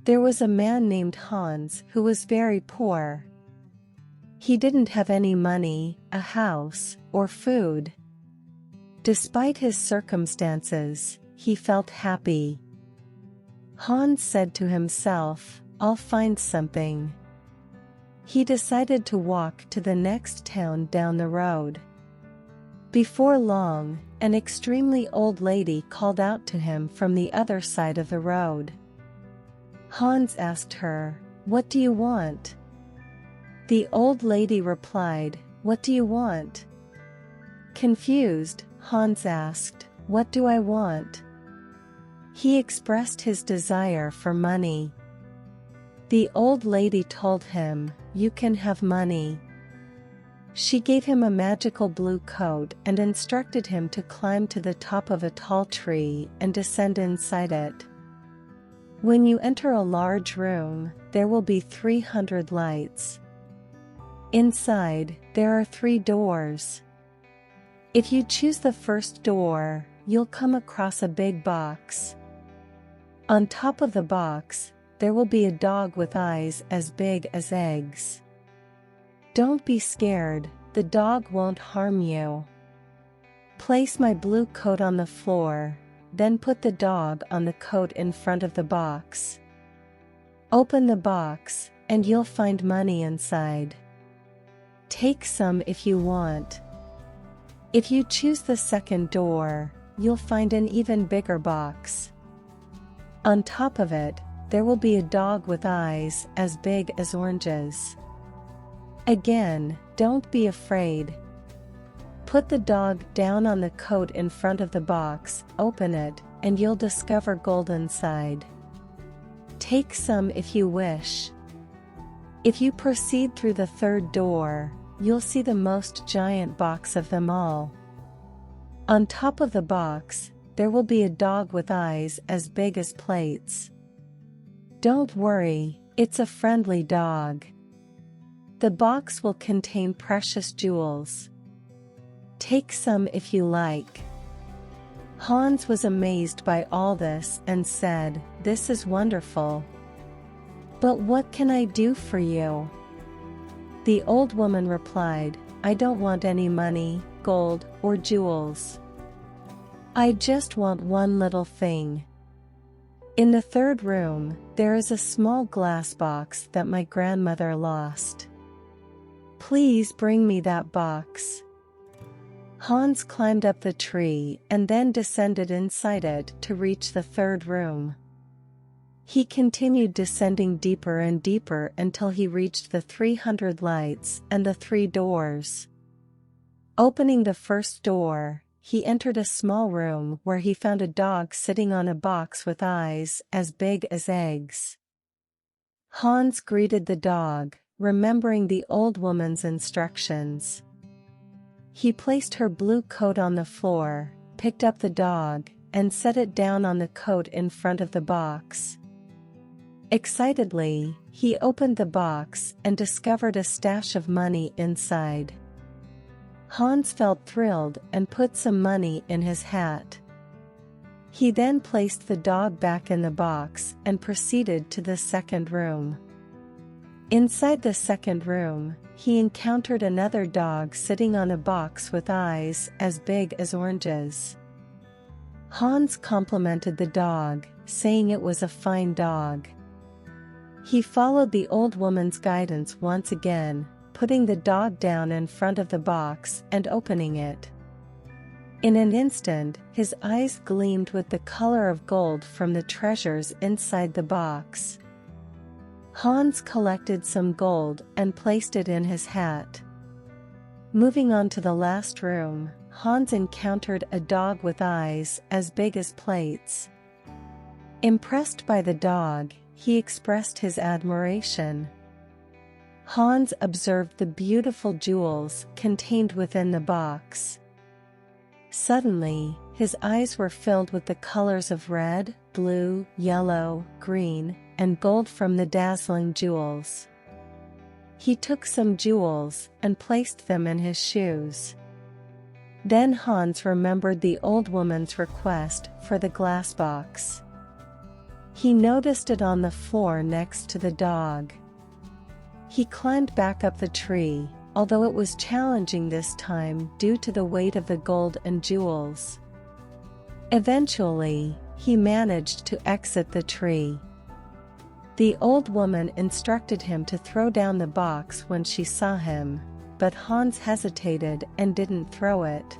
There was a man named Hans who was very poor. He didn't have any money, a house, or food. Despite his circumstances, he felt happy. Hans said to himself, "I'll find something." He decided to walk to the next town down the road. Before long, an extremely old lady called out to him from the other side of the road. Hans asked her, "What do you want?" The old lady replied, "What do you want?" Confused, Hans asked, "What do I want?" He expressed his desire for money. The old lady told him, "You can have money." She gave him a magical blue coat and instructed him to climb to the top of a tall tree and descend inside it. When you enter a large room, there will be 300 lights. Inside, there are 3 doors. If you choose the first door, you'll come across a big box. On top of the box, there will be a dog with eyes as big as eggs. Don't be scared, the dog won't harm you. Place my blue coat on the floor, then put the dog on the coat in front of the box. Open the box, and you'll find money inside. Take some if you want. If you choose the second door, you'll find an even bigger box. On top of it, there will be a dog with eyes as big as oranges. Again, don't be afraid. Put the dog down on the coat in front of the box, open it, and you'll discover gold inside. Take some if you wish. If you proceed through the third door, you'll see the most giant box of them all. On top of the box, there will be a dog with eyes as big as plates. Don't worry, it's a friendly dog. The box will contain precious jewels. Take some if you like. Hans was amazed by all this and said, "This is wonderful. But what can I do for you?" The old woman replied, "I don't want any money, gold, or jewels. I just want one little thing. In the third room, there is a small glass box that my grandmother lost. Please bring me that box." Hans climbed up the tree and then descended inside it to reach the third room. He continued descending deeper and deeper until he reached the 300 lights and the 3 doors. Opening the first door, he entered a small room where he found a dog sitting on a box with eyes as big as eggs. Hans greeted the dog, remembering the old woman's instructions. He placed her blue coat on the floor, picked up the dog, and set it down on the coat in front of the box. Excitedly, he opened the box and discovered a stash of money inside. Hans felt thrilled and put some money in his hat. He then placed the dog back in the box and proceeded to the second room. Inside the second room, he encountered another dog sitting on a box with eyes as big as oranges. Hans complimented the dog, saying it was a fine dog. He followed the old woman's guidance once again, putting the dog down in front of the box and opening it. In an instant, his eyes gleamed with the color of gold from the treasures inside the box. Hans collected some gold and placed it in his hat. Moving on to the last room, Hans encountered a dog with eyes as big as plates. Impressed by the dog, he expressed his admiration. Hans observed the beautiful jewels contained within the box. Suddenly, his eyes were filled with the colors of red, blue, yellow, green, and gold from the dazzling jewels. He took some jewels and placed them in his shoes. Then Hans remembered the old woman's request for the glass box. He noticed it on the floor next to the dog. He climbed back up the tree, although it was challenging this time due to the weight of the gold and jewels. Eventually, he managed to exit the tree. The old woman instructed him to throw down the box when she saw him, but Hans hesitated and didn't throw it.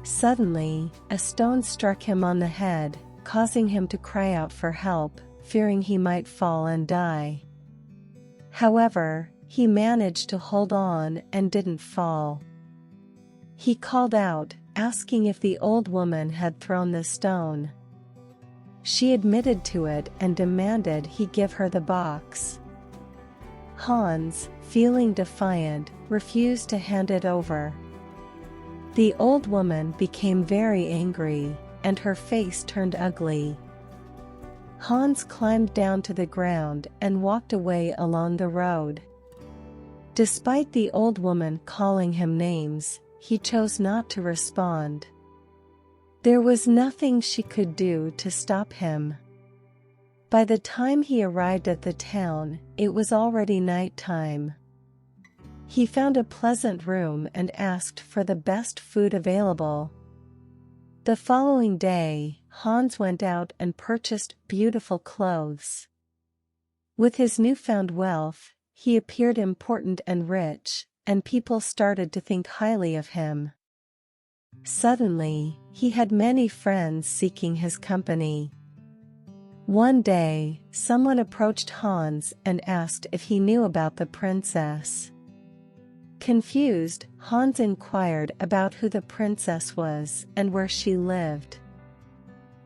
Suddenly, a stone struck him on the head, causing him to cry out for help, fearing he might fall and die. However, he managed to hold on and didn't fall. He called out, asking if the old woman had thrown the stone. She admitted to it and demanded he give her the box. Hans, feeling defiant, refused to hand it over. The old woman became very angry, and her face turned ugly. Hans climbed down to the ground and walked away along the road. Despite the old woman calling him names, he chose not to respond. There was nothing she could do to stop him. By the time he arrived at the town, it was already night time. He found a pleasant room and asked for the best food available. The following day, Hans went out and purchased beautiful clothes. With his newfound wealth, he appeared important and rich, and people started to think highly of him. Suddenly, he had many friends seeking his company. One day, someone approached Hans and asked if he knew about the princess. Confused, Hans inquired about who the princess was and where she lived.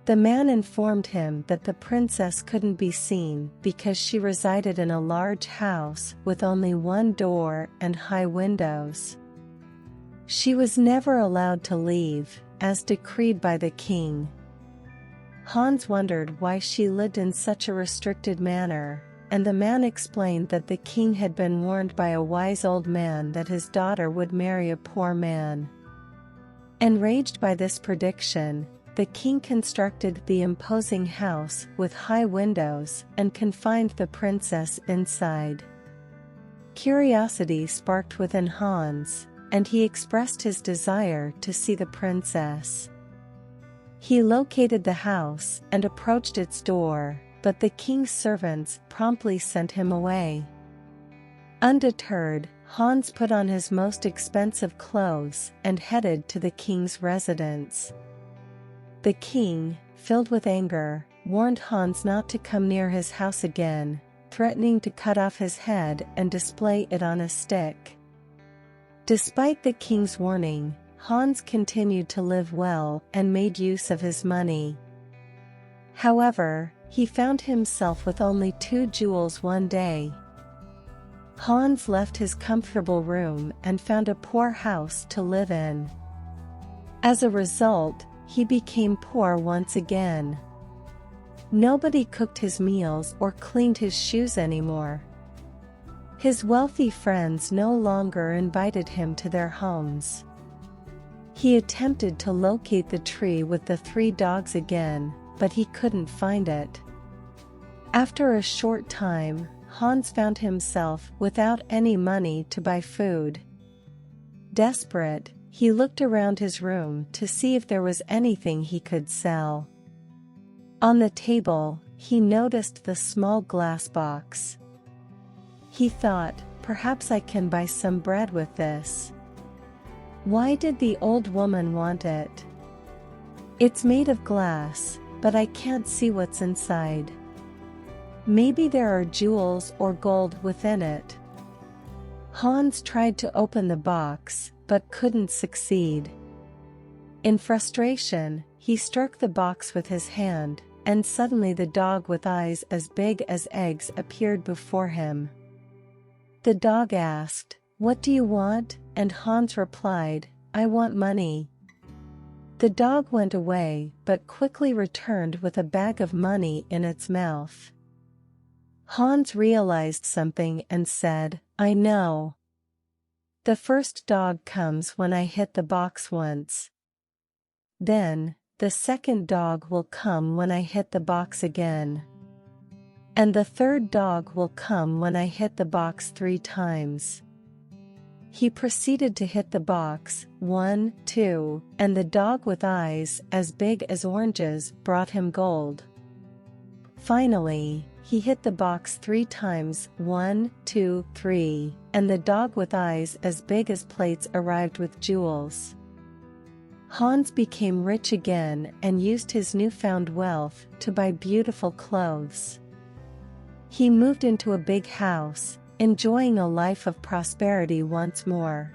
The man informed him that the princess couldn't be seen because she resided in a large house with only one door and high windows. She was never allowed to leave, as decreed by the king. Hans wondered why she lived in such a restricted manner, and the man explained that the king had been warned by a wise old man that his daughter would marry a poor man. Enraged by this prediction, the king constructed the imposing house with high windows and confined the princess inside. Curiosity sparked within Hans, and he expressed his desire to see the princess. He located the house and approached its door, but the king's servants promptly sent him away. Undeterred, Hans put on his most expensive clothes and headed to the king's residence. The king, filled with anger, warned Hans not to come near his house again, threatening to cut off his head and display it on a stick. Despite the king's warning, Hans continued to live well and made use of his money. However, he found himself with only 2 jewels one day. Hans left his comfortable room and found a poor house to live in. As a result, he became poor once again. Nobody cooked his meals or cleaned his shoes anymore. His wealthy friends no longer invited him to their homes. He attempted to locate the tree with the 3 dogs again, but he couldn't find it. After a short time, Hans found himself without any money to buy food. Desperate, he looked around his room to see if there was anything he could sell. On the table, he noticed the small glass box. He thought, perhaps I can buy some bread with this. Why did the old woman want it? It's made of glass, but I can't see what's inside. Maybe there are jewels or gold within it. Hans tried to open the box, but couldn't succeed. In frustration, he struck the box with his hand, and suddenly the dog with eyes as big as eggs appeared before him. The dog asked, "What do you want?" and Hans replied, "I want money." The dog went away but quickly returned with a bag of money in its mouth. Hans realized something and said, "I know. The first dog comes when I hit the box once." Then, the second dog will come when I hit the box again. And the third dog will come when I hit the box 3 times. He proceeded to hit the box 1, 2, and the dog with eyes as big as oranges brought him gold. Finally, he hit the box 3 times 1, 2, 3, and the dog with eyes as big as plates arrived with jewels. Hans became rich again and used his newfound wealth to buy beautiful clothes. He moved into a big house, enjoying a life of prosperity once more.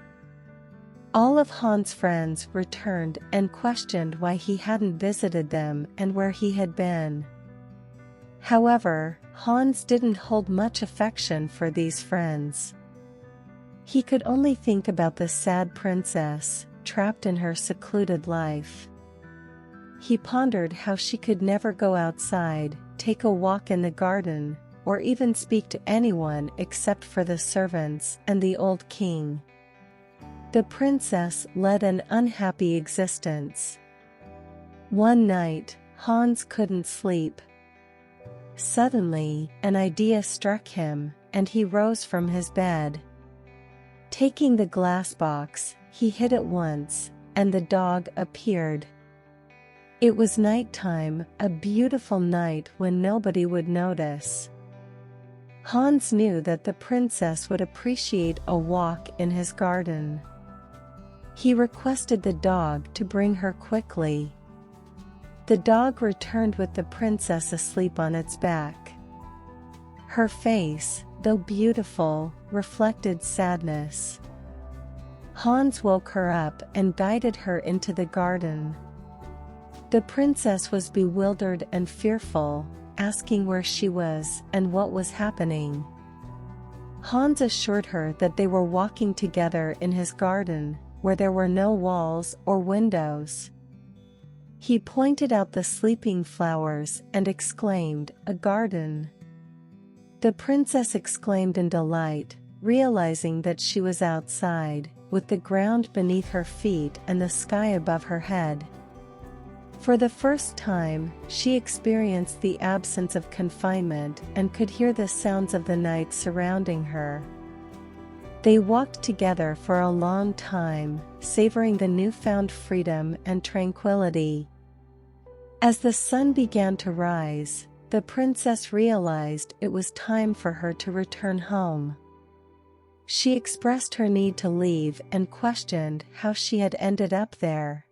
All of Hans' friends returned and questioned why he hadn't visited them and where he had been. However, Hans didn't hold much affection for these friends. He could only think about the sad princess, trapped in her secluded life. He pondered how she could never go outside, take a walk in the garden, or even speak to anyone except for the servants and the old king. The princess led an unhappy existence. One night, Hans couldn't sleep. Suddenly, an idea struck him, and he rose from his bed. Taking the glass box, he hit it once, and the dog appeared. It was nighttime, a beautiful night when nobody would notice. Hans knew that the princess would appreciate a walk in his garden. He requested the dog to bring her quickly. The dog returned with the princess asleep on its back. Her face, though beautiful, reflected sadness. Hans woke her up and guided her into the garden. The princess was bewildered and fearful, asking where she was and what was happening. Hans assured her that they were walking together in his garden, where there were no walls or windows. He pointed out the sleeping flowers and exclaimed, "A garden!" The princess exclaimed in delight, realizing that she was outside, with the ground beneath her feet and the sky above her head. For the first time, she experienced the absence of confinement and could hear the sounds of the night surrounding her. They walked together for a long time, savoring the newfound freedom and tranquility. As the sun began to rise, the princess realized it was time for her to return home. She expressed her need to leave and questioned how she had ended up there.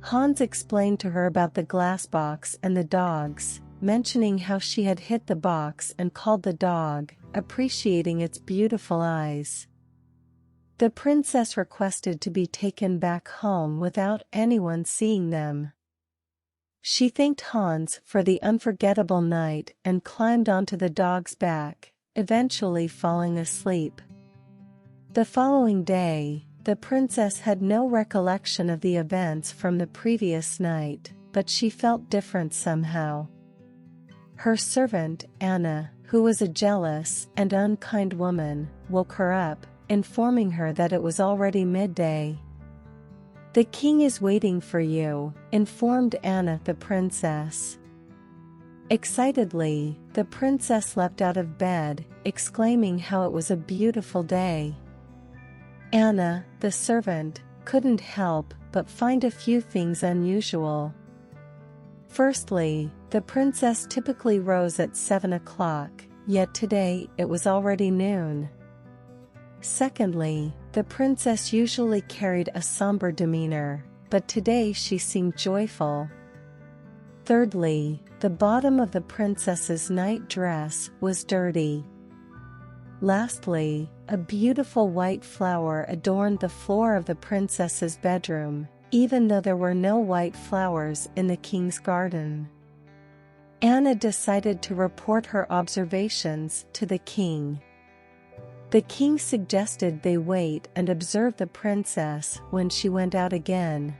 Hans explained to her about the glass box and the dogs, mentioning how she had hit the box and called the dog, appreciating its beautiful eyes. The princess requested to be taken back home without anyone seeing them. She thanked Hans for the unforgettable night and climbed onto the dog's back, eventually falling asleep. The following day, the princess had no recollection of the events from the previous night, but she felt different somehow. Her servant, Anna, who was a jealous and unkind woman, woke her up, informing her that it was already midday. "The king is waiting for you," informed Anna the princess. Excitedly, the princess leapt out of bed, exclaiming how it was a beautiful day. Anna, the servant, couldn't help but find a few things unusual. Firstly, the princess typically rose at 7 o'clock, yet today it was already noon. Secondly, the princess usually carried a somber demeanor, but today she seemed joyful. Thirdly, the bottom of the princess's night dress was dirty. Lastly, a beautiful white flower adorned the floor of the princess's bedroom, even though there were no white flowers in the king's garden. Anna decided to report her observations to the king. The king suggested they wait and observe the princess when she went out again.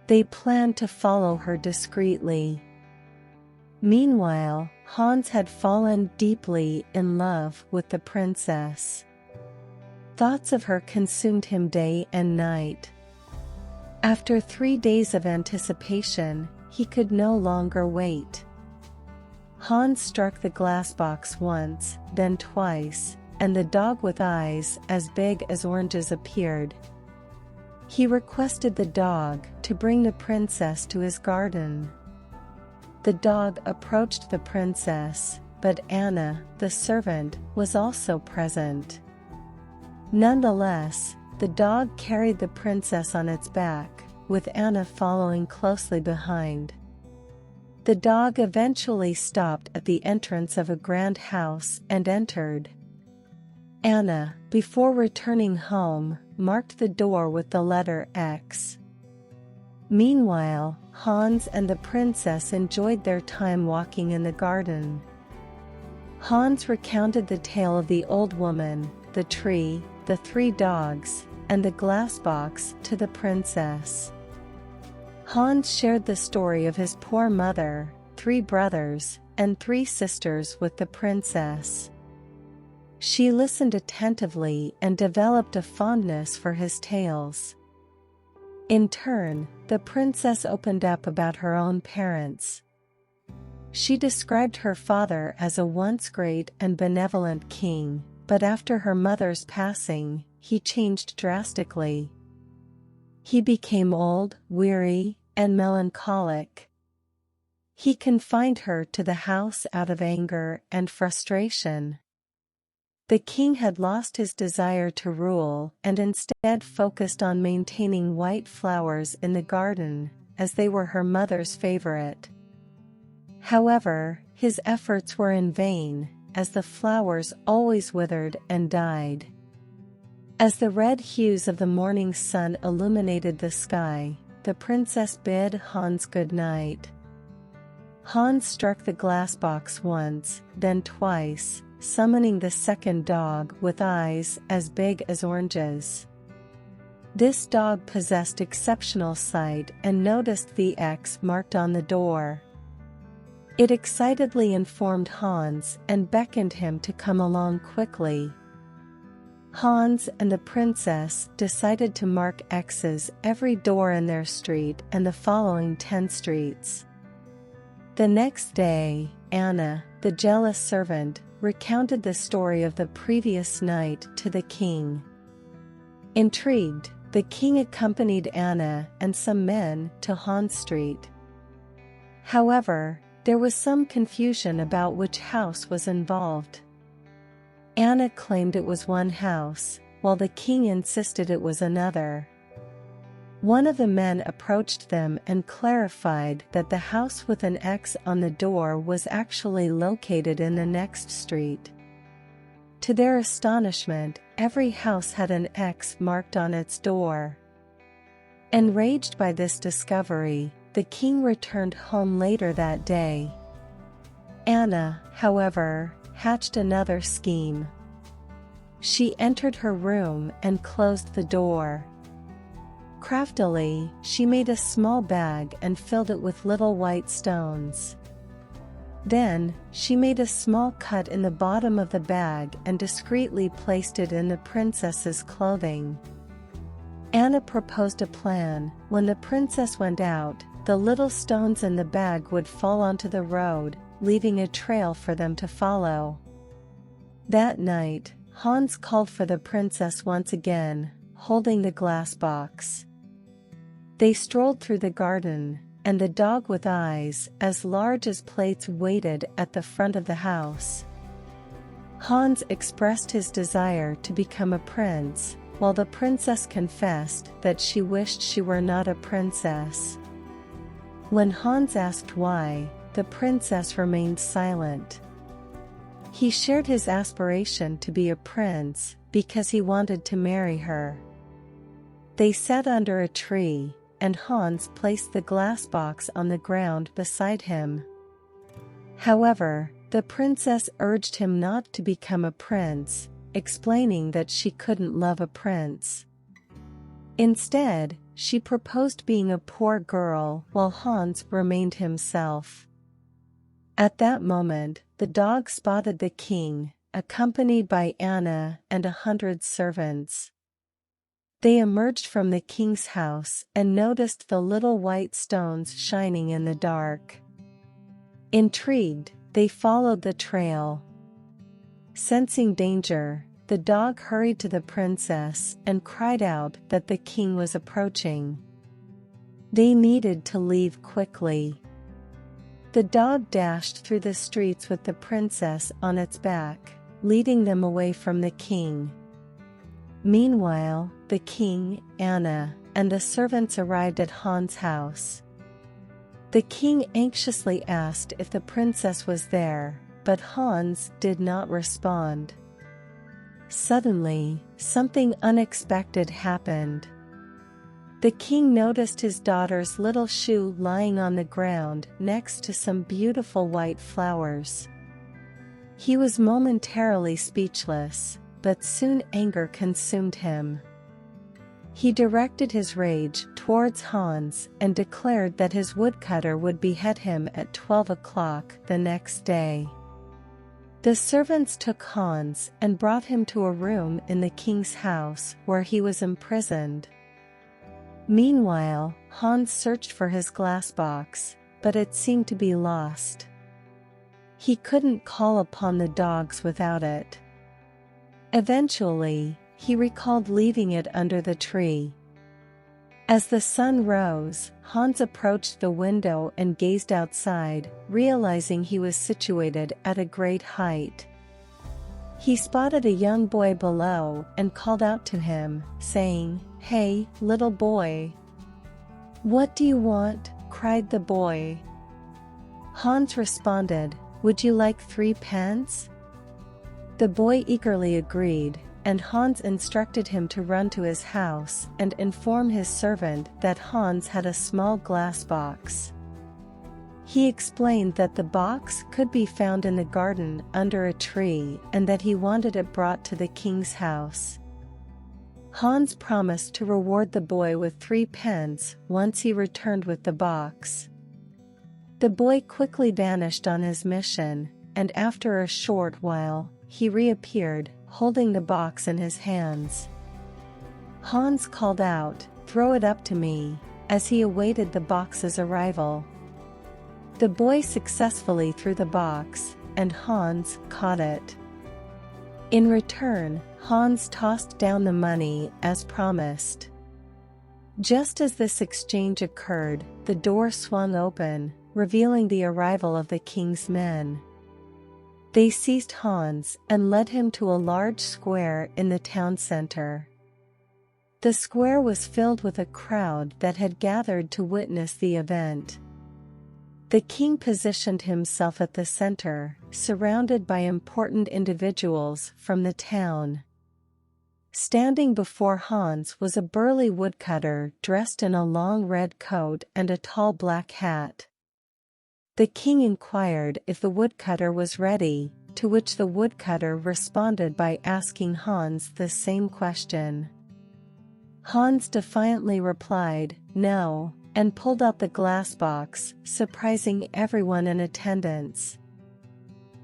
They planned to follow her discreetly. Meanwhile, Hans had fallen deeply in love with the princess. Thoughts of her consumed him day and night. After 3 days of anticipation, he could no longer wait. Hans struck the glass box once, then twice, and the dog with eyes as big as oranges appeared. He requested the dog to bring the princess to his garden. The dog approached the princess, but Anna, the servant, was also present. Nonetheless, the dog carried the princess on its back, with Anna following closely behind. The dog eventually stopped at the entrance of a grand house and entered. Anna, before returning home, marked the door with the letter X. Meanwhile, Hans and the princess enjoyed their time walking in the garden. Hans recounted the tale of the old woman, the tree, the 3 dogs, and the glass box to the princess. Hans shared the story of his poor mother, 3 brothers, and 3 sisters with the princess. She listened attentively and developed a fondness for his tales. In turn, the princess opened up about her own parents. She described her father as a once great and benevolent king, but after her mother's passing, he changed drastically. He became old, weary, and melancholic. He confined her to the house out of anger and frustration. The king had lost his desire to rule and instead focused on maintaining white flowers in the garden, as they were her mother's favorite. However, his efforts were in vain, as the flowers always withered and died. As the red hues of the morning sun illuminated the sky, the princess bid Hans good night. Hans struck the glass box once, then twice, summoning the second dog with eyes as big as oranges. This dog possessed exceptional sight and noticed the X marked on the door. It excitedly informed Hans and beckoned him to come along quickly. Hans and the princess decided to mark X's every door in their street and the following 10 streets. The next day, Anna, the jealous servant, recounted the story of the previous night to the king. Intrigued, the king accompanied Anna and some men to Hans Street. However, there was some confusion about which house was involved. Anna claimed it was one house, while the king insisted it was another. One of the men approached them and clarified that the house with an X on the door was actually located in the next street. To their astonishment, every house had an X marked on its door. Enraged by this discovery, the king returned home later that day. Anna, however, hatched another scheme. She entered her room and closed the door. Craftily, she made a small bag and filled it with little white stones. Then, she made a small cut in the bottom of the bag and discreetly placed it in the princess's clothing. Anna proposed a plan: when the princess went out, the little stones in the bag would fall onto the road, leaving a trail for them to follow. That night, Hans called for the princess once again, holding the glass box. They strolled through the garden, and the dog with eyes as large as plates waited at the front of the house. Hans expressed his desire to become a prince, while the princess confessed that she wished she were not a princess. When Hans asked why, the princess remained silent. He shared his aspiration to be a prince because he wanted to marry her. They sat under a tree, and Hans placed the glass box on the ground beside him. However, the princess urged him not to become a prince, explaining that she couldn't love a prince. Instead, she proposed being a poor girl while Hans remained himself. At that moment, the dog spotted the king, accompanied by Anna and 100 servants. They emerged from the king's house and noticed the little white stones shining in the dark. Intrigued, they followed the trail. Sensing danger, the dog hurried to the princess and cried out that the king was approaching. They needed to leave quickly. The dog dashed through the streets with the princess on its back, leading them away from the king. Meanwhile, the king, Anna, and the servants arrived at Hans' house. The king anxiously asked if the princess was there, but Hans did not respond. Suddenly, something unexpected happened. The king noticed his daughter's little shoe lying on the ground next to some beautiful white flowers. He was momentarily speechless, but soon anger consumed him. He directed his rage towards Hans and declared that his woodcutter would behead him at 12 o'clock the next day. The servants took Hans and brought him to a room in the king's house where he was imprisoned. Meanwhile, Hans searched for his glass box, but it seemed to be lost. He couldn't call upon the dogs without it. Eventually, he recalled leaving it under the tree. As the sun rose, Hans approached the window and gazed outside, realizing he was situated at a great height. He spotted a young boy below and called out to him, saying, "Hey, little boy." "What do you want?" cried the boy. Hans responded, "Would you like 3 pence?" The boy eagerly agreed, and Hans instructed him to run to his house and inform his servant that Hans had a small glass box. He explained that the box could be found in the garden under a tree and that he wanted it brought to the king's house. Hans promised to reward the boy with 3 pence once he returned with the box. The boy quickly vanished on his mission, and after a short while, he reappeared, holding the box in his hands. Hans called out, "Throw it up to me," as he awaited the box's arrival. The boy successfully threw the box, and Hans caught it. In return, Hans tossed down the money as promised. Just as this exchange occurred, the door swung open, revealing the arrival of the king's men. They seized Hans and led him to a large square in the town center. The square was filled with a crowd that had gathered to witness the event. The king positioned himself at the center, surrounded by important individuals from the town. Standing before Hans was a burly woodcutter dressed in a long red coat and a tall black hat. The king inquired if the woodcutter was ready, to which the woodcutter responded by asking Hans the same question. Hans defiantly replied, "No," and pulled out the glass box, surprising everyone in attendance.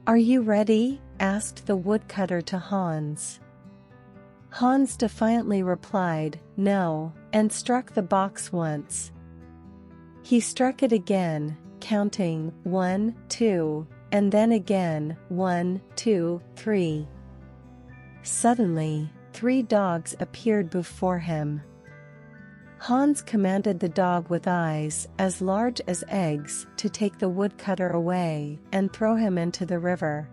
"Are you ready?" asked the woodcutter to Hans. Hans defiantly replied, "No," and struck the box once. He struck it again, counting 1, 2, and then again 1, 2, 3. Suddenly, 3 dogs appeared before him. Hans commanded the dog with eyes as large as eggs to take the woodcutter away and throw him into the river.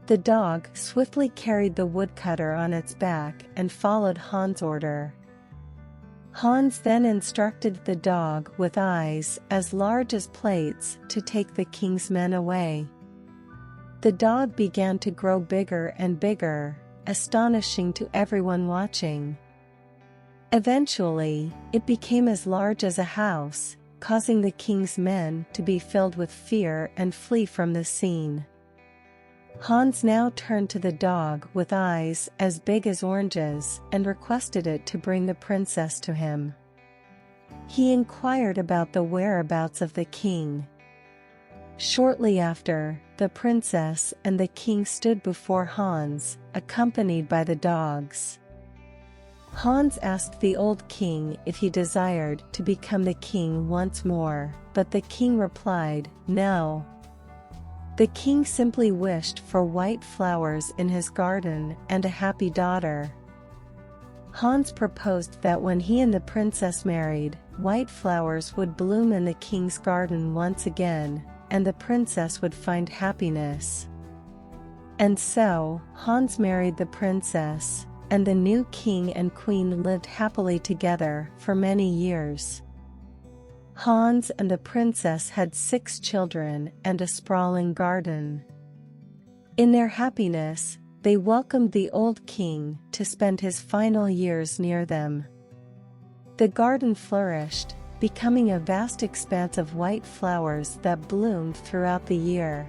The dog swiftly carried the woodcutter on its back and followed Hans' order. Hans then instructed the dog with eyes as large as plates to take the king's men away. The dog began to grow bigger and bigger, astonishing to everyone watching. Eventually, it became as large as a house, causing the king's men to be filled with fear and flee from the scene. Hans now turned to the dog with eyes as big as oranges and requested it to bring the princess to him. He inquired about the whereabouts of the king. Shortly after, the princess and the king stood before Hans, accompanied by the dogs. Hans asked the old king if he desired to become the king once more, but the king replied, no. The king simply wished for white flowers in his garden and a happy daughter. Hans proposed that when he and the princess married, white flowers would bloom in the king's garden once again, and the princess would find happiness. And so, Hans married the princess, and the new king and queen lived happily together for many years. Hans and the princess had 6 children and a sprawling garden. In their happiness, they welcomed the old king to spend his final years near them. The garden flourished, becoming a vast expanse of white flowers that bloomed throughout the year.